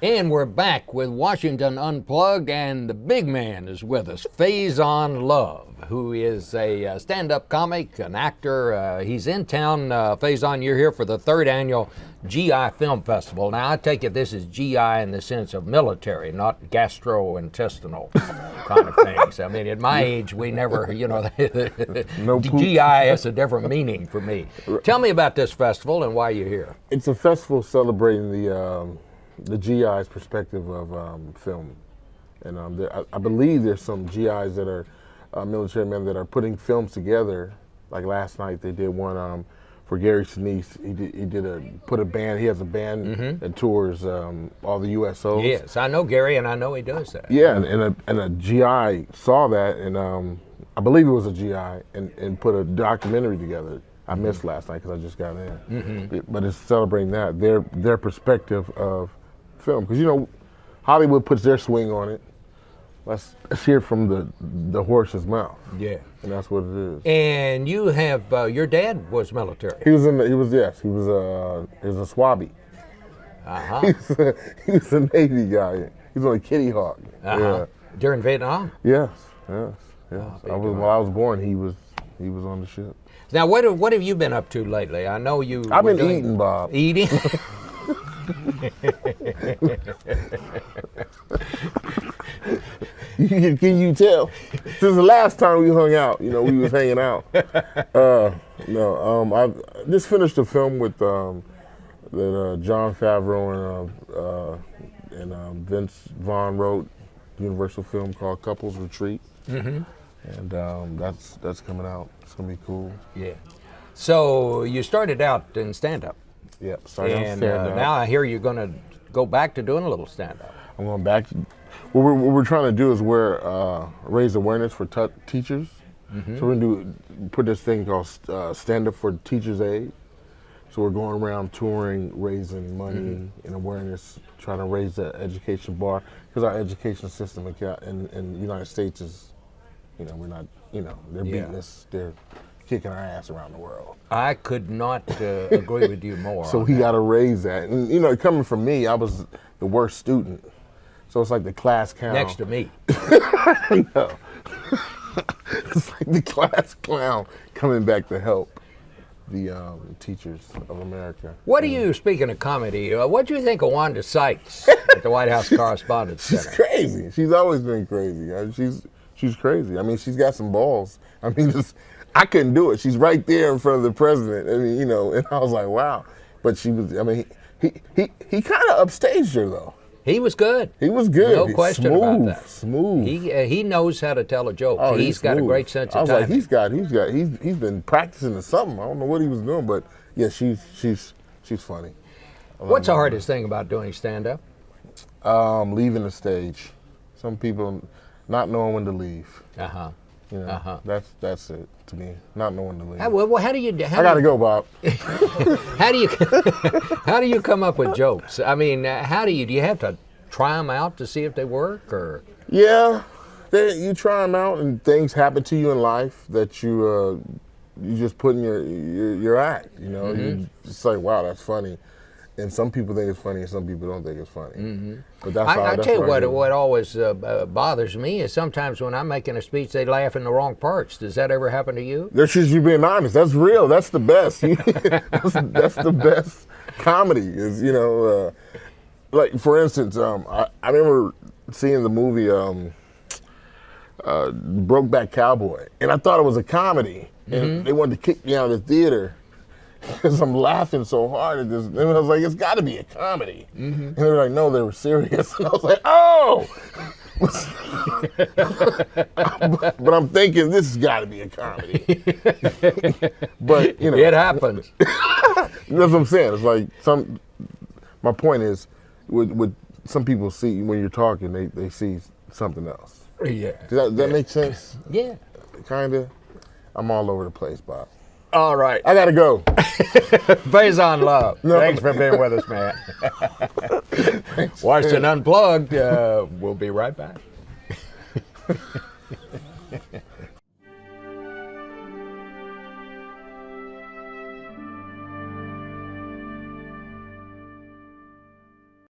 And we're back with Washington Unplugged, and the big man is with us, Faizon Love, who is a stand-up comic, an actor. He's in town. Faizon, you're here for the 3rd annual GI Film Festival. Now, I take it this is GI in the sense of military, not gastrointestinal kind of things. I mean, at my age, we never, No GI has a different meaning for me. Tell me about this festival and why you're here. It's a festival celebrating the GI's perspective of film, and I believe there's some GIs that are military men that are putting films together. Like last night, they did one for Gary Sinise. He put a band. He has a band that tours all the USOs. Yes, I know Gary, and I know he does that. Yeah, and a GI saw that, and I believe it was a GI, and put a documentary together. I missed last night because I just got in, but it's celebrating that their perspective of film, because Hollywood puts their swing on it. Let's hear it from the horse's mouth. Yeah, and that's what it is. And you have your dad was military. He was a Swabby. He was a Navy guy. He was on a Kitty Hawk. Yeah. During Vietnam. Yes. While I was born, he was on the ship. Now, what have you been up to lately? I know you. I've been eating, Bob. Eating. Can you tell? Since the last time we hung out, we was hanging out. I just finished a film with that Jon Favreau and Vince Vaughn wrote, Universal film called Couples Retreat, and that's coming out. It's gonna be cool. Yeah. So you started out in stand-up. Yep. And now I hear you're going to go back to doing a little stand-up. I'm going back. What we're trying to do is raise awareness for teachers. So we're going to put this thing called Stand Up for Teachers Aid. So we're going around touring, raising money and awareness, trying to raise the education bar, because our education system in the United States is, we're not, they're beating us, they're kicking our ass around the world. I could not agree with you more. So we got to raise that. And, coming from me, I was the worst student. So it's like the class clown. Next to me. I know. It's like the class clown coming back to help the teachers of America. What do you, speaking of comedy, what do you think of Wanda Sykes at the White House Correspondents' Center? She's crazy. She's always been crazy. She's crazy. I mean, she's got some balls. I mean, I couldn't do it. She's right there in front of the president. I mean, and I was like, wow. But he kind of upstaged her, though. He was good. He was good. No question about that. Smooth. He knows how to tell a joke. Oh, he's got a great sense of timing. timing. He's been practicing or something. I don't know what he was doing, but yeah, she's funny. What's the hardest thing about doing stand-up? Leaving the stage. Some people not knowing when to leave. That's it to me. Not knowing to leave. Well, how do you? I gotta go, Bob. How do you come up with jokes? I mean, do you have to try them out to see if they work, or? Yeah, you try them out, and things happen to you in life that you just put in your act. It's like, wow, that's funny. And some people think it's funny, and some people don't think it's funny. But I tell you what always bothers me is sometimes when I'm making a speech, they laugh in the wrong parts. Does that ever happen to you? That's just you being honest. That's real. That's the best. that's the best comedy. Is like for instance, I remember seeing the movie Brokeback Cowboy, and I thought it was a comedy, and they wanted to kick me out of the theater because I'm laughing so hard at this. And I was like, it's got to be a comedy. And they were like, no, they were serious. And I was like, oh! But I'm thinking, this has got to be a comedy. But, It happens. That's what I'm saying. It's like, my point is, with some people see, when you're talking, they see something else. Yeah. Does that make sense? Yeah. Kind of. I'm all over the place, Bob. All right. I gotta go. Faizon Love. No. Thanks for being with us, man. Washington Unplugged. We'll be right back.